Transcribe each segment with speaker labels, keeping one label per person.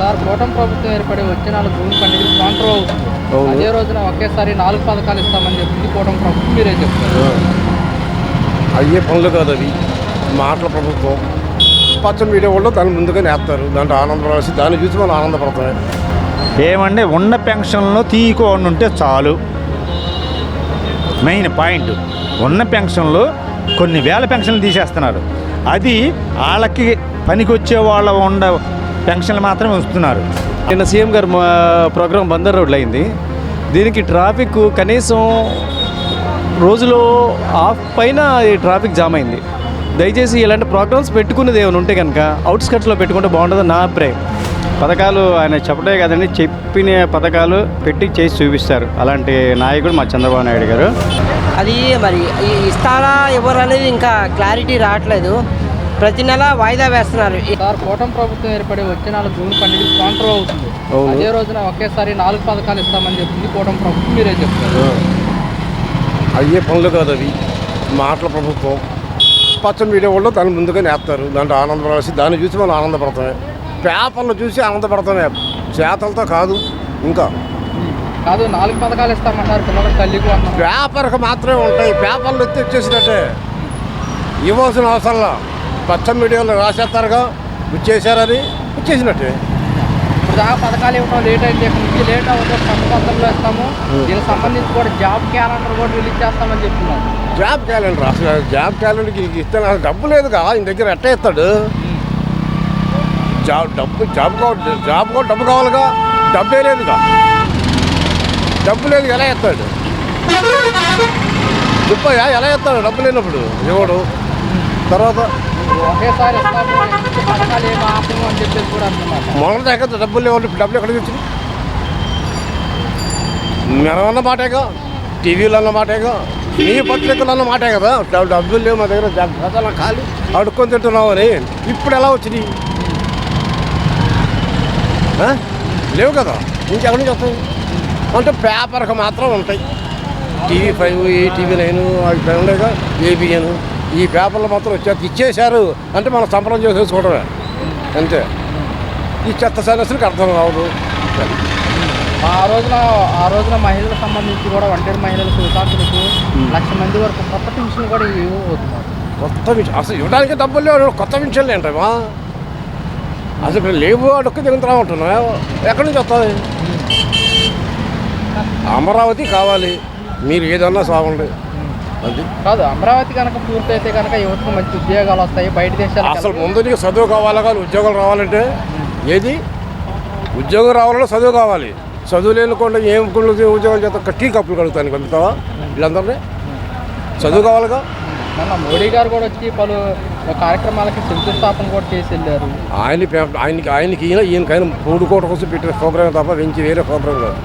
Speaker 1: Sir కూటమి ప్రభుత్వం ఏర్పడి వచ్చే 4 జూన్ 12 సంవత్సరం అవుతుంది. అదే రోజున ఒకేసారి 4 పథకాలు ఇస్తామని చెప్పింది కూటమి ప్రభుత్వం. మీరేం చెప్తారు?
Speaker 2: అయ్యే పనులు కాదు అవి, మాటల ప్రభుత్వం. పచ్చని మీడియా వాళ్ళు దాన్ని ముందుగానే వేస్తారు, దాంట్లో ఆనందపడాల్సి, దాన్ని చూసి మనం ఆనందపడతామే.
Speaker 3: ఏమంటే ఉన్న పెన్షన్లు తీయకుండా ఉంటే చాలు. మెయిన్ పాయింట్, ఉన్న పెన్షన్లు కొన్ని వేల పెన్షన్లు తీసేస్తున్నారు. అది వాళ్ళకి పనికి వచ్చే వాళ్ళ ఉన్న పెన్షన్లు మాత్రమే వస్తున్నారు.
Speaker 4: నిన్న సీఎం గారు ప్రోగ్రాం బందర్ రోడ్లు అయింది. దీనికి ట్రాఫిక్ కనీసం రోజులో హాఫ్ పైన ఈ ట్రాఫిక్ జామ్ అయింది. దయచేసి ఇలాంటి ప్రోగ్రామ్స్ పెట్టుకునేది ఏమైనా ఉంటే కనుక అవుట్స్కట్స్లో పెట్టుకుంటే బాగుంటుందని నా అభిప్రాయం. పథకాలు ఆయన చెప్పడే కదండి, చెప్పిన పథకాలు పెట్టి చేసి చూపిస్తారు. అలాంటి నాయకుడు మా చంద్రబాబు నాయుడు గారు.
Speaker 5: అది మరి ఇస్తారా ఎవరు అనేది ఇంకా క్లారిటీ రావట్లేదు. ప్రతి నెల వాయిదా వేస్తున్నారు.
Speaker 1: సార్ కూటమి ప్రభుత్వం ఏర్పడి వచ్చే 4 జూన్ 12 సంవత్సరం అవుతుంది. అదే రోజున ఒకేసారి 4 పథకాలు ఇస్తామని చెప్పింది కూటమి ప్రభుత్వం. మీరేం చెప్తారు?
Speaker 2: అయ్యే పనులు కాదు అవి, మాటల ప్రభుత్వం. పచ్చని మీడియా వాళ్ళు దాన్ని ముందుగానే వేస్తారు, దాంట్లో ఆనందపడాల్సి, దాన్ని చూసి మనం ఆనందపడతామే. పేపర్లు చూసి ఆనందపడతామే, చేతలతో కాదు. ఇంకా
Speaker 1: కాదు, 4 పథకాలు ఇస్తామంటారు పిల్లలకు తల్లికి అన్న.
Speaker 2: పేపర్కి మాత్రమే ఉంటాయి, పేపర్లు ఎత్తి వచ్చేసినట్టే. ఇవ్వాల్సిన అవసరంలా పచ్చని మీడియాలో రాసేస్తారుగా, ఇచ్చేసారని ఇచ్చేసినట్టే.
Speaker 1: ఇప్పుడు దాకా పథకాలు ఇవ్వడం లేట్ అయితే ఇక్కడ నుంచి లేట్ అవుతుంది, సంబంధంలో ఇస్తాము. దీనికి సంబంధించి కూడా జాబ్ క్యాలెండర్ కూడా రిలీజ్ చేస్తామని చెప్తున్నారు.
Speaker 2: జాబ్ క్యాలెండర్ అసలు జాబ్ క్యాలెండర్కి ఇస్తే నాకు డబ్బు లేదుగా, ఆయన దగ్గర ఎట్ట ఇస్తాడు? జాబ్ కూడా డబ్బు కావాలిగా, డబ్బే లేదుగా. డబ్బు లేదు ఎలా ఇస్తాడు? చెప్పయ్యా, ఎలా ఇస్తాడు డబ్బు లేనప్పుడు? ఇవ్వడు. తర్వాత
Speaker 1: ఒకేసారి పథకాలు ఏమి ఆపము అని చెప్పేసి కూడా అంటున్నారు.
Speaker 2: మొదటి దగ్గర డబ్బులు లేవు, డబ్బులు ఎక్కడికి వచ్చింది? మెరవన్న మాటేగా, టీవీలో అన్న మాటేగా, నీ పత్రికలు అన్న మాటే కదా. డబ్బులు లేవు మా దగ్గర, గతాల ఖాళీ అడుక్కొని తింటున్నావు అని. ఇప్పుడు ఎలా వచ్చినాయి? లేవు కదా, ఇంకెక్కడి నుంచి వస్తాయి? అంటే పేపర్కి మాత్రం ఉంటాయి. TV5, TV9 అవి ఉండేగా, ABN, ఈ పేపర్లు మాత్రం వచ్చేది ఇచ్చేశారు అంటే మనం సంబరం చేసేసుకోవడమే అంతే. ఈ చెత్త సన్యాసులకు అర్థం కావదు.
Speaker 1: ఆ రోజున మహిళలకు సంబంధించి కూడా ఒంటరి మహిళలకు, వితాంతులకు 1,00,000 మంది వరకు కొత్త పెన్షన్ కూడా ఇవ్వబోతున్నారు.
Speaker 2: కొత్త పెన్షన్ అసలు ఇవ్వడానికి డబ్బులు లేవు, కొత్త పెన్షన్లు ఏంటమ్మా? అసలు ఇప్పుడు లేవు, అడుక్కు దిగుతున్నా ఉంటున్నావు. ఎక్కడి నుంచి వస్తుంది? అమరావతి కావాలి, మీరు ఏదన్నా సాగండి. అది
Speaker 1: కాదు, అమరావతి కనుక పూర్తయితే కనుక యువతకు మంచి ఉద్యోగాలు వస్తాయి. బయట దేశాలు
Speaker 2: అసలు ముందు నీకు చదువు కావాలి, కానీ ఉద్యోగాలు రావాలంటే ఏది? ఉద్యోగం రావాలంటే చదువు కావాలి. చదువు లేనికుండా ఏం ఉద్యోగాలు చేస్తా? టీ కప్పులు కడుగుతాను కలుగుతావా వీళ్ళందరినీ? చదువు కావాలిగా.
Speaker 1: మొన్న మోడీ గారు కూడా వచ్చి పలు కార్యక్రమాలకి శంకుస్థాపన కూడా చేసి వెళ్ళారు.
Speaker 2: ఆయనకి ఈయనకైనా పూడుకోట కోసం పెట్టిన ప్రోగ్రాం తప్ప వేరే ప్రోగ్రాం కాదు.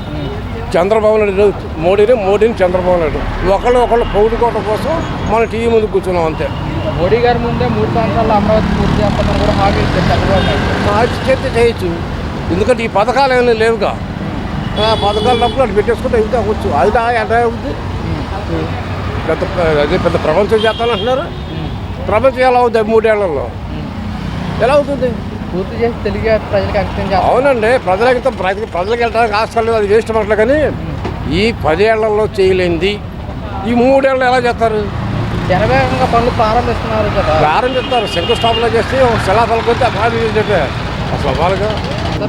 Speaker 2: చంద్రబాబు నాయుడు మోడీని చంద్రబాబు నాయుడు ఒకళ్ళు పౌరుకోవడం కోసం మన టీవీ ముందు కూర్చున్నాం అంతే.
Speaker 1: మోడీ గారి ముందే 3 సంవత్సరాలు అమరావతి పూర్తి చేస్తామని కూడా హామీ ఇచ్చారు చంద్రబాబు నాయుడు.
Speaker 2: చేస్తే చేయొచ్చు, ఎందుకంటే ఈ పథకాలు ఏమైనా లేవుగా. పథకాలు డబ్బులు అటు పెట్టేసుకుంటే ఇంకా అవ్వచ్చు. అది ఎంత అవుతుంది? పెద్ద ప్రపంచం చేస్తానంటున్నారు. ప్రపంచం ఎలా అవుతుంది 3 ఏళ్లలో? ఎలా అవుతుంది?
Speaker 1: పూర్తి చేసి తెలుగు ప్రజలకు అంకితం చేస్తారు.
Speaker 2: అవునండి, ప్రజలకు వెళ్ళడానికి ఆస్కారం లేదు, అది వేస్ట్ మాటలు. కానీ ఈ 10 ఏళ్లలో చేయలేంది ఈ 3 ఏళ్ళు ఎలా చేస్తారు?
Speaker 1: జనవేగంగా పనులు ప్రారంభిస్తున్నారు కదా.
Speaker 2: ప్రారంభిస్తారు, శంకుస్థాపన చేస్తే ఒక శిలాఫలకి వచ్చి అభివృద్ధి చెప్పే అసలు అవ్వాలిగా.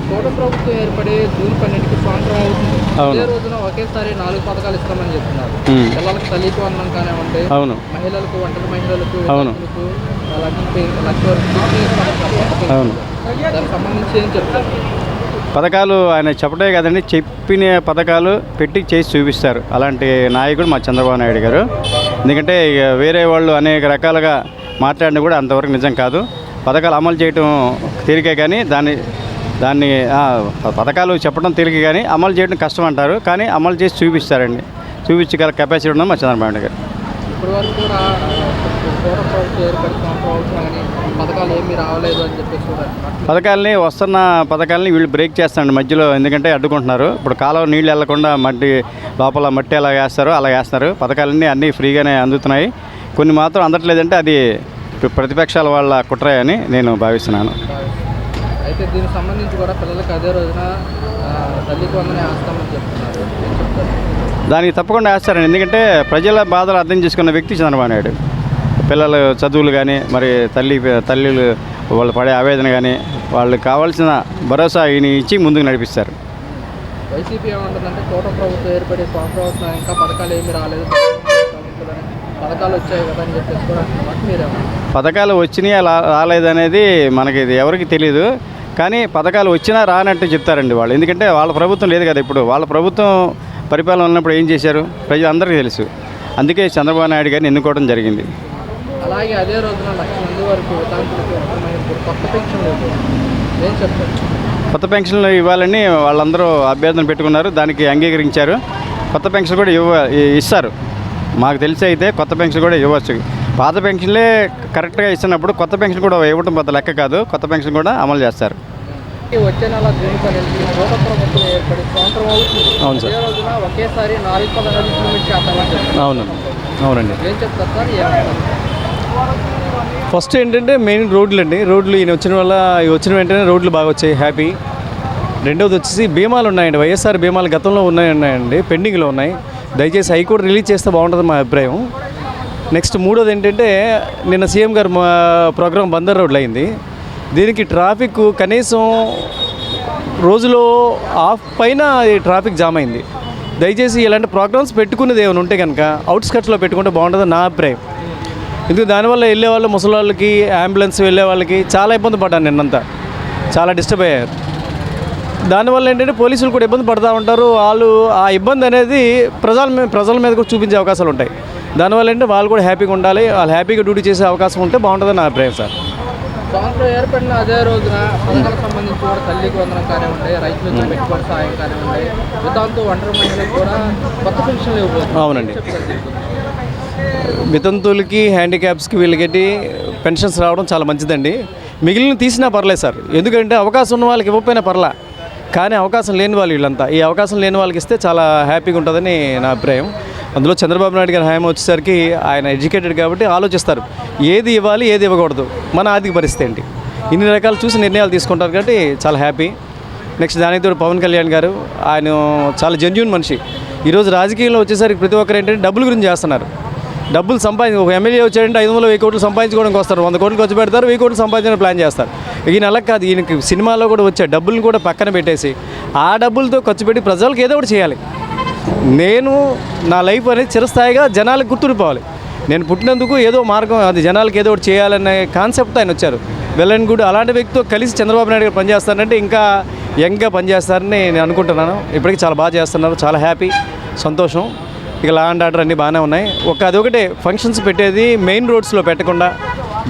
Speaker 1: కూటమి ప్రభుత్వం ఏర్పడి జూన్ 12 సంవత్సరం అవుతుంది. అదే రోజున ఒకేసారి 4 పథకాలు ఇస్తామని చెప్తున్నారు. పిల్లలకు తల్లికి వందనం కానివ్వండి, మహిళలకు, ఒంటరి మహిళలకు, దానికి సంబంధించి ఏం చెప్తారు?
Speaker 4: పథకాలు ఆయన చెప్పడే కదండి, చెప్పిన పథకాలు పెట్టి చేసి చూపిస్తారు. అలాంటి నాయకుడు మా చంద్రబాబు నాయుడు గారు. ఎందుకంటే వేరే వాళ్ళు అనేక రకాలుగా మాట్లాడినా కూడా అంతవరకు నిజం కాదు. పథకాలు అమలు చేయడం తేలికే కానీ దాన్ని పథకాలు చెప్పడం తేలిక కానీ అమలు చేయడం కష్టం అంటారు. కానీ అమలు చేసి చూపిస్తారండి. చూపించగల కెపాసిటీ ఉన్నది మా చంద్రబాబు నాయుడు గారు.
Speaker 1: ఇప్పటి వరకు కూడా ప్రభుత్వం ఏర్పడి పథకాలు ఏమీ రావలేదు అని చెప్పేసి
Speaker 4: వస్తున్న పథకాలని వీళ్ళు బ్రేక్ చేస్తారండి మధ్యలో. ఎందుకంటే అడ్డుకుంటున్నారు. ఇప్పుడు కాలువ నీళ్ళు వెళ్లకుండా లోపల మట్టి ఎలా వేస్తారో అలా వేస్తున్నారు. పథకాలన్నీ అన్నీ ఫ్రీగానే అందుతున్నాయి. కొన్ని మాత్రం అందట్లేదంటే అది ప్రతిపక్షాల వాళ్ళ కుట్ర అని నేను భావిస్తున్నాను.
Speaker 1: అయితే దీనికి సంబంధించి కూడా పిల్లలకి అదే రోజున తల్లికి వందనే వేస్తామని చెప్తున్నారు. ఏం చెప్తారు?
Speaker 4: దానికి తప్పకుండా వేస్తారండి. ఎందుకంటే ప్రజల బాధలు అర్థం చేసుకున్న వ్యక్తి చంద్రబాబు నాయుడు. పిల్లల చదువులు కానీ, మరి తల్లిలు వాళ్ళు పడే ఆవేదన కానీ, వాళ్ళకి కావాల్సిన భరోసా ఈయన ఇచ్చి ముందుకు నడిపిస్తారు.
Speaker 1: వైసీపీ ఏమంటుందంటే కూటమి ప్రభుత్వం ఏర్పడి సంవత్సరం ఇంకా పథకాలు ఏమీ రాలేదు, పథకాలు వచ్చాయి కదా అని చెప్పేసి కూడా అంటున్నారు. మీరేమన్నా
Speaker 4: పథకాలు వచ్చినాయా రాలేదనేది మనకి ఇది ఎవరికి తెలియదు. కానీ పథకాలు వచ్చినా రానట్టు చెప్తారండి వాళ్ళు. ఎందుకంటే వాళ్ళ ప్రభుత్వం లేదు కదా ఇప్పుడు. వాళ్ళ ప్రభుత్వం పరిపాలన ఉన్నప్పుడు ఏం చేశారు ప్రజలందరికీ తెలుసు. అందుకే చంద్రబాబు నాయుడు గారిని ఎన్నుకోవడం జరిగింది.
Speaker 1: అలాగే అదే రోజున 1,00,000 మంది వరకు కొత్త పెన్షన్లు ఏం చెప్తారు?
Speaker 4: కొత్త పెన్షన్లు ఇవ్వాలని వాళ్ళందరూ అభ్యర్థన పెట్టుకున్నారు. దానికి అంగీకరించారు. కొత్త పెన్షన్ కూడా ఇస్తారు. మాకు తెలిసి అయితే కొత్త పెన్షన్ కూడా ఇవ్వచ్చు. పాత పెన్షన్లే కరెక్ట్గా ఇస్తున్నప్పుడు కొత్త పెన్షన్ కూడా ఇవ్వడం పెద్ద లెక్క కాదు. కొత్త పెన్షన్ కూడా అమలు చేస్తారు.
Speaker 1: వచ్చే నెల జూన్ 12 కూటమి ప్రభుత్వం ఏర్పడి సంవత్సరం అవుతుంది.
Speaker 4: అవును సార్.
Speaker 1: అదే రోజున ఒకేసారి 4 పథకాలు ఇంప్లిమెంట్ చేస్తామని చెప్తారు.
Speaker 4: అవునండి.
Speaker 1: ఏం చెప్తారు సార్? ఏమంటారు?
Speaker 6: ఫస్ట్ ఏంటంటే మెయిన్ రోడ్లు అండి. రోడ్లు ఈయన వచ్చిన వెంటనే రోడ్లు బాగా వచ్చాయి, హ్యాపీ. రెండవది వచ్చేసి బీమాలు ఉన్నాయండి. వైఎస్ఆర్ బీమాలు గతంలో ఉన్నాయండి, పెండింగ్లో ఉన్నాయి. దయచేసి హైకోర్టు రిలీజ్ చేస్తే బాగుంటుంది మా అభిప్రాయం. నెక్స్ట్ మూడోది ఏంటంటే నిన్న సీఎం గారు ప్రోగ్రాం బందర్ రోడ్లు అయింది. దీనికి ట్రాఫిక్ కనీసం రోజులో హాఫ్ పైన ట్రాఫిక్ జామ్ అయింది. దయచేసి ఇలాంటి ప్రోగ్రామ్స్ పెట్టుకునేది ఏమైనా ఉంటే కనుక అవుట్స్కట్స్లో పెట్టుకుంటే బాగుంటుందని నా అభిప్రాయం. ఎందుకు దానివల్ల వెళ్ళే వాళ్ళు, ముసలి వాళ్ళకి, అంబులెన్స్ వెళ్ళే వాళ్ళకి చాలా ఇబ్బంది పడ్డాను నిన్నంతా. చాలా డిస్టర్బ్ అయ్యారు. దానివల్ల ఏంటంటే పోలీసులు కూడా ఇబ్బంది పడుతూ ఉంటారు. వాళ్ళు ఆ ఇబ్బంది అనేది ప్రజల మీద కూడా చూపించే అవకాశాలు ఉంటాయి. దానివల్ల ఏంటంటే వాళ్ళు కూడా హ్యాపీగా ఉండాలి. వాళ్ళు హ్యాపీగా డ్యూటీ చేసే అవకాశం ఉంటే బాగుంటుందని నా అభిప్రాయం సార్.
Speaker 1: సంవత్సరం ఏర్పడిన అదే రోజున పథకాలకు సంబంధించి కూడా తల్లికి వందనం కానివ్వండి, రైతులకు పెట్టుబడి సాయం కానివ్వండి, వితంతు ఒంటరి మహిళలకు కూడా కొత్త పెన్షన్లు ఇవ్వబోతున్నారు.
Speaker 6: అవునండి. వితంతువులకి, హ్యాండిక్యాప్స్కి వీళ్ళకి పెన్షన్స్ రావడం చాలా మంచిదండి. మిగిలిన తీసినా పర్లేదు సార్. ఎందుకంటే అవకాశం ఉన్న వాళ్ళకి ఇవ్వకపోయినా పర్లా, కానీ అవకాశం లేని వాళ్ళు వీళ్ళంతా. ఈ అవకాశం లేని వాళ్ళకి ఇస్తే చాలా హ్యాపీగా ఉంటుందని నా అభిప్రాయం. అందులో చంద్రబాబు నాయుడు గారి హయాం వచ్చేసరికి ఆయన ఎడ్యుకేటెడ్ కాబట్టి ఆలోచిస్తారు ఏది ఇవ్వాలి, ఏది ఇవ్వకూడదు, మన ఆర్థిక పరిస్థితి ఏంటి, ఇన్ని రకాలు చూసి నిర్ణయాలు తీసుకుంటారు. కాబట్టి చాలా హ్యాపీ. నెక్స్ట్ దానికి పవన్ కళ్యాణ్ గారు, ఆయన చాలా జెన్యూన్ మనిషి. ఈరోజు రాజకీయంలో వచ్చేసరికి ప్రతి ఒక్కరు ఏంటంటే డబ్బుల గురించి చేస్తున్నారు. డబ్బులు ఒక ఎమ్మెల్యే వచ్చాడంటే 500-1000 కోట్లు సంపాదించుకోవడానికి వస్తారు. 100 కోట్లు ఖర్చు పెడతారు, 1000 కోట్లు సంపాదించడానికి ప్లాన్ చేస్తారు. ఈయన అలా కాదు. ఈయనకి సినిమాలో కూడా వచ్చే డబ్బులను కూడా పక్కన పెట్టేసి ఆ డబ్బులతో ఖర్చు పెట్టి ప్రజలకు ఏదో ఒకటి చేయాలి. నేను నా లైఫ్ అనేది చిరస్థాయిగా జనాలకు గుర్తుండిపోవాలి. నేను పుట్టినందుకు ఏదో మార్గం, అది జనాలకు ఏదో ఒకటి చేయాలనే కాన్సెప్ట్ ఆయన వచ్చారు. Well and good. అలాంటి వ్యక్తితో కలిసి చంద్రబాబు నాయుడు గారు పనిచేస్తారంటే ఇంకా యంగ్గా పనిచేస్తారని నేను అనుకుంటున్నాను. ఇప్పటికీ చాలా బాగా చేస్తున్నారు. చాలా హ్యాపీ, సంతోషం. ఇక లా అండ్ ఆర్డర్ అన్నీ బాగానే ఉన్నాయి. అదొకటే ఫంక్షన్స్ పెట్టేది మెయిన్ రోడ్స్లో పెట్టకుండా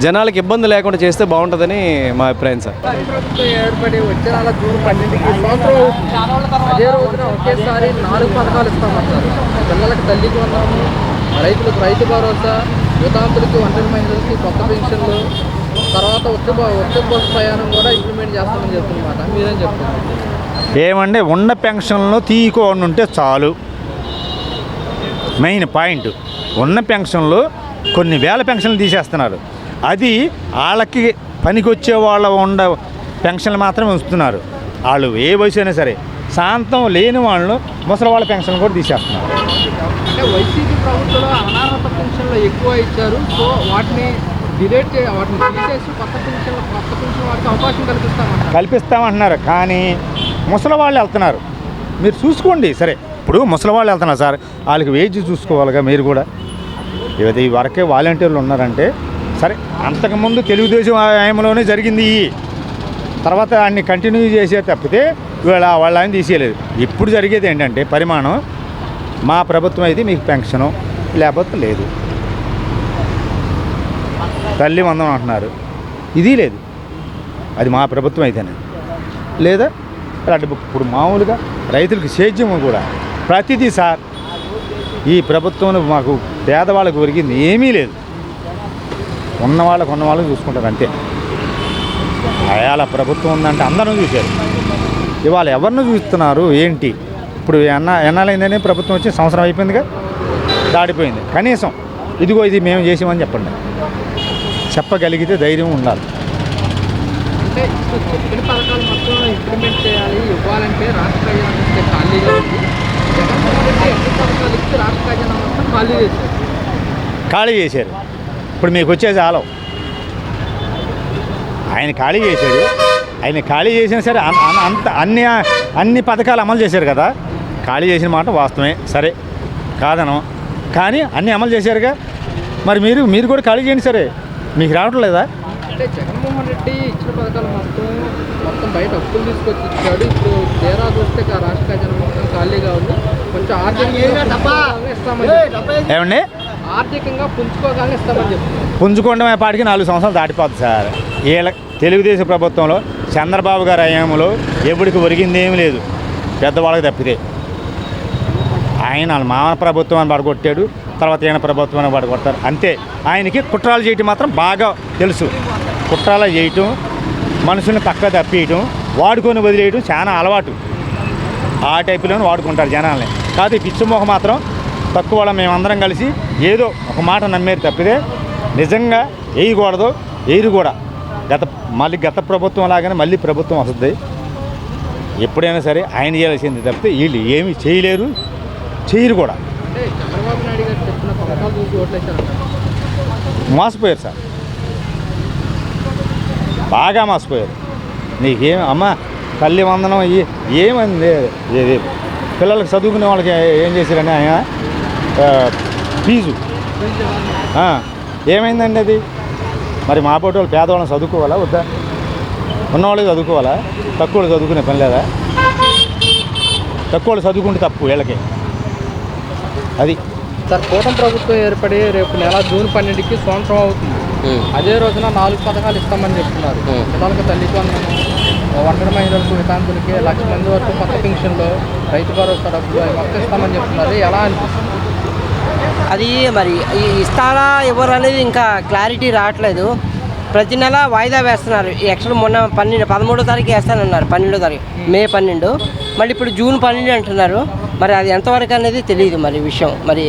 Speaker 6: జనాలకు ఇబ్బంది లేకుండా చేస్తే బాగుంటుందని మా అభిప్రాయం సార్.
Speaker 1: ప్రభుత్వం ఏర్పడి వచ్చే నెల జూన్ 12కి సంవత్సరం అవుతుంది. అదే రోజున ఒకేసారి 4 పథకాలు ఇస్తామంటారు. పిల్లలకు తల్లికి వందనము, రైతులకు రైతు భరోసా, వితాంతులకి ఒంటరి మహిళలకి కొత్త పెన్షన్లు, తర్వాత ఉచిత బస్సు ప్రయాణం కూడా ఇంప్లిమెంట్ చేస్తామని చెప్తున్నమాట. మీరేం చెప్తున్నారు?
Speaker 3: ఏమంటే ఉన్న పెన్షన్లను తీయకుండా ఉంటే చాలు. మెయిన్ పాయింట్, ఉన్న పెన్షన్లు కొన్ని వేల పెన్షన్లు తీసేస్తున్నారు. అది వాళ్ళకి పనికొచ్చే వాళ్ళ పెన్షన్లు మాత్రమే ఉంచుతున్నారు. వాళ్ళు ఏ వయసు అయినా సరే. శాంతం లేని వాళ్ళు ముసలి వాళ్ళ పెన్షన్లు కూడా తీసేస్తున్నారు.
Speaker 1: అంటే వైసీపీ ప్రభుత్వంలో అనార్హత పెన్షన్లు ఎక్కువ ఇచ్చారు. సో వాటిని తీసేసి కొత్త పెన్షన్ వాటికి అవకాశం
Speaker 3: కల్పిస్తామంటున్నారు. కానీ ముసలి వాళ్ళు వెళ్తున్నారు. మీరు చూసుకోండి. సరే, ఇప్పుడు ముసలి వాళ్ళు వెళ్తున్నారు సార్, వాళ్ళకి వేజ్ చూసుకోవాలిగా మీరు కూడా. ఈ వరకే వాలంటీర్లు ఉన్నారంటే సరే, అంతకుముందు తెలుగుదేశం హయాంలోనే జరిగింది. తర్వాత అన్ని కంటిన్యూ చేసే తప్పితే వాళ్ళని తీసేయలేదు. ఇప్పుడు జరిగేది ఏంటంటే పరిమాణం, మా ప్రభుత్వం అయితే మీకు పెన్షను లేకపోతే లేదు, తల్లి వందనం అంటున్నారు, ఇది లేదు. అది మా ప్రభుత్వం అయితేనే లేదా రెడ్ బుక్. ఇప్పుడు మామూలుగా రైతులకు సేద్యం కూడా ప్రతిదీ సార్ ఈ ప్రభుత్వంలో మాకు పేదవాళ్ళకు ఒరిగింది ఏమీ లేదు. ఉన్న వాళ్ళకి చూసుకుంటారు అంతే. అయాల ప్రభుత్వం ఉందంటే అందరూ చూశారు. ఇవాళ ఎవరిని చూస్తున్నారు ఏంటి? ఇప్పుడు ఎన్నాలైందని ప్రభుత్వం వచ్చి సంవత్సరం అయిపోయిందిగా, దాడిపోయింది. కనీసం ఇది మేము చేసామని చెప్పండి. చెప్పగలిగితే ధైర్యం ఉండాలి.
Speaker 1: అంటే అంటే ఇప్పుడు చెప్పిన పథకాలు మొత్తం ఇంప్లిమెంట్ చేయాలి, ఇవ్వాలంటే రాష్ట్ర ఖజానా చూస్తే ఖాళీగా ఉంది. జగన్మోహన్ రెడ్డి ఎన్ని పథకాలు ఇచ్చి రాష్ట్ర ఖజానా మొత్తం ఖాళీ చేశారు.
Speaker 3: ఖాళీ చేశారు. ఇప్పుడు మీకు వచ్చేసి ఆలం ఆయన ఖాళీ చేశాడు. ఆయన ఖాళీ చేసినా సరే అంత అన్ని పథకాలు అమలు చేశారు కదా. ఖాళీ చేసిన మాట వాస్తవమే, సరే కాదనం, కానీ అన్నీ అమలు చేశారుగా. మరి మీరు కూడా ఖాళీ చేయండి, సరే మీకు రావట్లేదా?
Speaker 1: అంటే జగన్మోహన్ రెడ్డి ఇచ్చిన పథకాలు మొత్తం బయట అప్పులు తీసుకొచ్చి ఇచ్చాడు. ఇప్పుడు తీరా చూస్తే రాష్ట్ర ఖజానా మొత్తం ఖాళీగా ఉంది. కొంచెం ఆర్థికంగా ఇస్తామని,
Speaker 3: ఏమండి
Speaker 1: ఆర్థికంగా పుంజుకోగానే ఇస్తామని చెప్తున్నారు.
Speaker 3: పుంజుకోవడమే పాటికి 4 సంవత్సరాలు దాటిపోతుంది సార్. వీళ్ళ తెలుగుదేశం ప్రభుత్వంలో చంద్రబాబు గారి హయాంలో ఎప్పటికి ఒరిగింది ఏమీ లేదు, పెద్దవాళ్ళకి తప్పితే. ఆయన మామ ప్రభుత్వాన్ని పడగొట్టాడు, తర్వాత ఈయన ప్రభుత్వాన్ని పడగొడతారు అంతే. ఆయనకి కుట్రాలు చేయటం మాత్రం బాగా తెలుసు. కుట్రాలు చేయటం, మనుషుల్ని పక్క తప్పియటం, వాడుకొని వదిలేయటం చాలా అలవాటు. ఆ టైపులోనే వాడుకుంటారు జనాల్ని. కాదు ఈ పిచ్చిమోహ మాత్రం తక్కువ వాళ్ళం మేమందరం కలిసి ఏదో ఒక మాట నమ్మేది తప్పితే నిజంగా వేయకూడదు, వేయరు కూడా. గత ప్రభుత్వం లాగానే మళ్ళీ ప్రభుత్వం వస్తుంది. ఎప్పుడైనా సరే ఆయన చేయాల్సింది తప్పితే వీళ్ళు ఏమీ చేయలేరు, చేయరు కూడా.
Speaker 1: అంటే చంద్రబాబు నాయుడు గారు చెప్పిన పథకాలు చూసి ఓట్లేశారు.
Speaker 3: మోసపోయారు సార్, బాగా మోసపోయారు. నీకేం అమ్మ తల్లి వందనం ఏమంది, పిల్లలకు చదువుకునే వాళ్ళకి ఏం చేశారని ఆయన ఫీజు ఏమైందండి అది? మరి మా పోటీ వాళ్ళు పేదవాళ్ళని చదువుకోవాలా వద్దా? ఉన్నవాళ్ళు చదువుకోవాలా? తక్కువ వాళ్ళు చదువుకునే పని లేదా? తక్కువ వాళ్ళు చదువుకుంటే తప్పు వీళ్ళకి. అది
Speaker 1: సార్, కూటమి ప్రభుత్వం ఏర్పడి రేపు నెల జూన్ 12కి సంవత్సరం అవుతుంది. అదే రోజున 4 పథకాలు ఇస్తామని చెప్తున్నారు. పిల్లలకు తల్లికి వందనం, ఒంటరి మహిళలకు, వితాంతులకి 1,00,000 మంది వరకు కొత్త పెన్షన్లు, రైతు భరోసా డబ్బులు అవి మొత్తం ఇస్తామని చెప్తున్నారు. ఎలా అనిపిస్తుంది?
Speaker 5: అది మరి ఇస్తారా ఎవరు అనేది ఇంకా క్లారిటీ రావట్లేదు. ప్రతి నెల వాయిదా వేస్తున్నారు. యాక్చువల్ మొన్న 13వ తారీఖు వేస్తానన్నారు, 12వ తారీఖు మే 12. మళ్ళీ ఇప్పుడు జూన్ 12 అంటున్నారు. మరి అది ఎంతవరకు అనేది తెలియదు మరి విషయం. మరి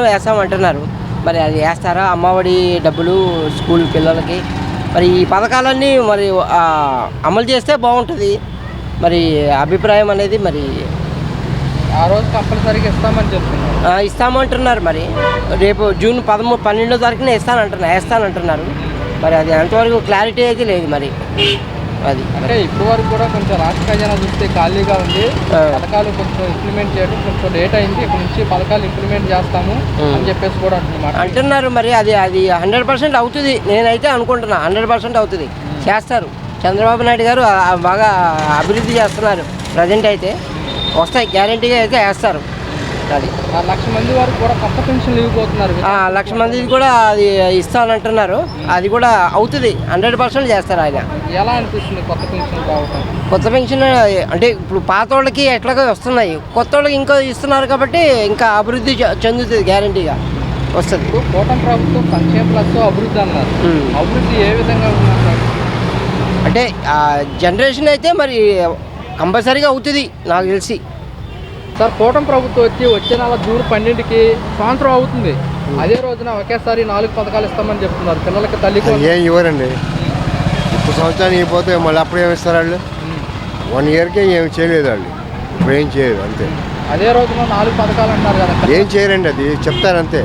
Speaker 5: వేస్తామంటున్నారు. మరి అది వేస్తారా? అమ్మఒడి డబ్బులు స్కూల్ పిల్లలకి మరి ఈ పథకాలన్నీ మరి అమలు చేస్తే బాగుంటుంది. మరి అభిప్రాయం అనేది మరి
Speaker 1: ఆ రోజు కంపల్సరీగా ఇస్తామని చెప్తున్నారు.
Speaker 5: ఇస్తామంటున్నారు. మరి రేపు జూన్ 12వ తారీఖున వేస్తానంటున్నారు. మరి అది ఎంతవరకు క్లారిటీ అయితే లేదు. మరి అది
Speaker 1: అంటే ఇప్పటి వరకు కూడా కొంచెం రాష్ట్ర ఖజానా చూస్తే ఖాళీగా ఉంది. పథకాలు కొంచెం ఇంప్లిమెంట్ చేయడం కొంచెం లేట్ అయింది. ఇక్కడ నుంచి పథకాలు ఇంప్లిమెంట్ చేస్తాము అని చెప్పేసి కూడా
Speaker 5: అంటున్నారు. మరి అది 100% అవుతుంది. నేనైతే అనుకుంటున్నా 100% అవుతుంది, చేస్తారు. చంద్రబాబు నాయుడు గారు బాగా అభివృద్ధి చేస్తున్నారు. ప్రజెంట్ అయితే వస్తాయి, గ్యారంటీగా అయితే వేస్తారు. అది
Speaker 1: 1,00,000 మంది వరకు కూడా కొత్త పెన్షన్లు ఇవ్వబోతున్నారు.
Speaker 5: 1,00,000 మందికి కూడా అది ఇస్తానంటున్నారు. అది కూడా అవుతుంది, 100% చేస్తారు ఆయన.
Speaker 1: ఎలా అనిపిస్తుంది కొత్త పెన్షన్ రావటం?
Speaker 5: కొత్త పెన్షన్ అంటే ఇప్పుడు పాత వాళ్ళకి ఎట్లాగో వస్తున్నాయి, కొత్త వాళ్ళకి ఇంకా ఇస్తున్నారు కాబట్టి ఇంకా అభివృద్ధి చెందుతుంది, గ్యారంటీగా వస్తుంది.
Speaker 1: కూటమి ప్రభుత్వం సంక్షేమ ప్లస్ అభివృద్ధి అన్నారు. అభివృద్ధి ఏ విధంగా ఉన్నారు
Speaker 5: అంటే జనరేషన్ అయితే మరి కంపల్సరీగా అవుతుంది నాకు తెలిసి.
Speaker 1: సార్, కూటమి ప్రభుత్వం వచ్చే నెల జూన్ 12కి సంవత్సరం అవుతుంది. అదే రోజున ఒకేసారి 4 పథకాలు ఇస్తామని చెప్తున్నారు. పిల్లలకి తల్లికి
Speaker 2: ఏం ఇవ్వరండి. ఇప్పుడు సంవత్సరానికి ఇవ్వకపోతే మళ్ళీ అప్పుడు ఏమి ఇస్తారు వాళ్ళు? 1 ఇయర్కే ఏమి చేయలేదు వాళ్ళు, ఇప్పుడు ఏం చేయలేదు అంతే.
Speaker 1: అదే రోజున 4 పథకాలు అంటారు కదా,
Speaker 2: ఏం చేయరండి, అది చెప్తారంతే,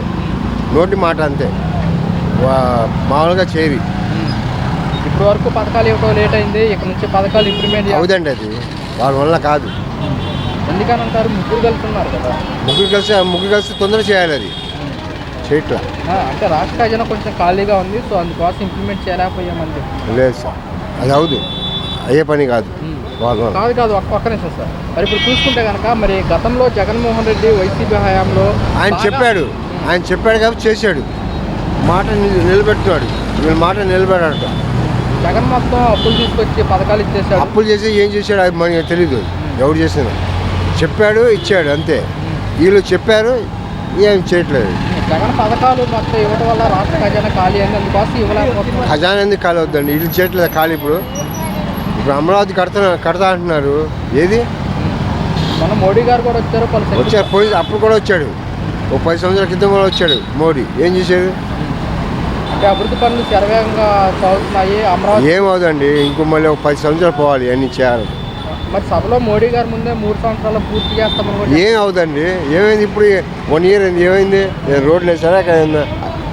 Speaker 2: నోటి మాట అంతే, మామూలుగా చేయరు.
Speaker 1: ఇప్పటి వరకు పథకాలు ఇవ్వడం లేట్ అయింది. ఇక్కడ నుంచి పథకాలు ఇంప్లిమెంట్
Speaker 2: అవుదండి, అది వాళ్ళ వల్ల కాదు.
Speaker 1: ఎందుకని అంటారు? ముగ్గురు కలిసి ఉన్నారు కదా,
Speaker 2: ముగ్గురు కలిసి తొందర చేయాలి, అది చేయట్లా.
Speaker 1: అంటే రాష్ట్ర ఖజానా కొంచెం ఖాళీగా ఉంది, సో అందుకోసం ఇంప్లిమెంట్ చేయలేకపోయామని చెప్పి.
Speaker 2: లేదు సార్, అది అవుదు, అయ్యే పని కాదు.
Speaker 1: కాదు ఒక్క నిమిషం సార్. మరి ఇప్పుడు చూసుకుంటే కనుక మరి గతంలో జగన్మోహన్ రెడ్డి వైసీపీ హయాంలో
Speaker 2: ఆయన చెప్పాడు కాబట్టి చేశాడు, మాట నిలబెడుతున్నాడు. వీళ్ళ మాట నిలబెట్టాడు.
Speaker 1: జగన్ మొత్తం అప్పులు తీసుకొచ్చి పథకాలు ఇచ్చేసాడు.
Speaker 2: అప్పులు చేసి ఏం చేశాడు అది మనకి తెలీదు, ఎవరు చేసినా. చెప్పాడు, ఇచ్చాడు అంతే. వీళ్ళు చెప్పారు, ఏం చేయట్లేదు.
Speaker 1: జగన్ పథకాలు మొత్తం ఇవ్వడం వల్ల రాష్ట్ర ఖజానా ఖాళీ అయింది, అందుకోసం ఇవ్వలేకపోతున్నారు.
Speaker 2: ఖజానా ఎందుకు ఖాళీ అవుతుందండి? వీళ్ళు చేయట్లేదు ఖాళీ. ఇప్పుడు అమరావతి కడతా అంటున్నారు. ఏది?
Speaker 1: మన మోడీ గారు కూడా వచ్చారు,
Speaker 2: పోయి అప్పుడు కూడా వచ్చాడు. ఓ 10 సంవత్సరాల క్రితం కూడా వచ్చాడు మోడీ. ఏం చేశాడు?
Speaker 1: అంటే అభివృద్ధి పనులు శరవేగంగా సాగుతున్నాయి. అమరావతి
Speaker 2: ఏమవుదండి, ఇంకో మళ్ళీ ఒక 10 సంవత్సరాలు పోవాలి అన్నీ చేయాలి.
Speaker 1: మరి సభలో మోడీ గారి ముందే 3 సంవత్సరాలు పూర్తి చేస్తామని కూడా
Speaker 2: ఏం అవుదండి, ఏమైంది ఇప్పుడు 1 ఇయర్ అయింది, ఏమైంది? రోడ్లు వేసారా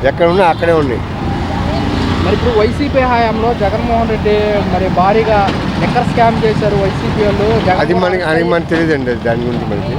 Speaker 2: ఎక్కడ ఉన్నా అక్కడే ఉన్నాయి.
Speaker 1: మరి ఇప్పుడు వైసీపీ హయాంలో జగన్మోహన్ రెడ్డి మరి భారీగా లిక్కర్ స్కామ్ చేశారు వైసీపీ వాళ్ళు.
Speaker 2: అది మనకి తెలియదండి, దాని గురించి మనకి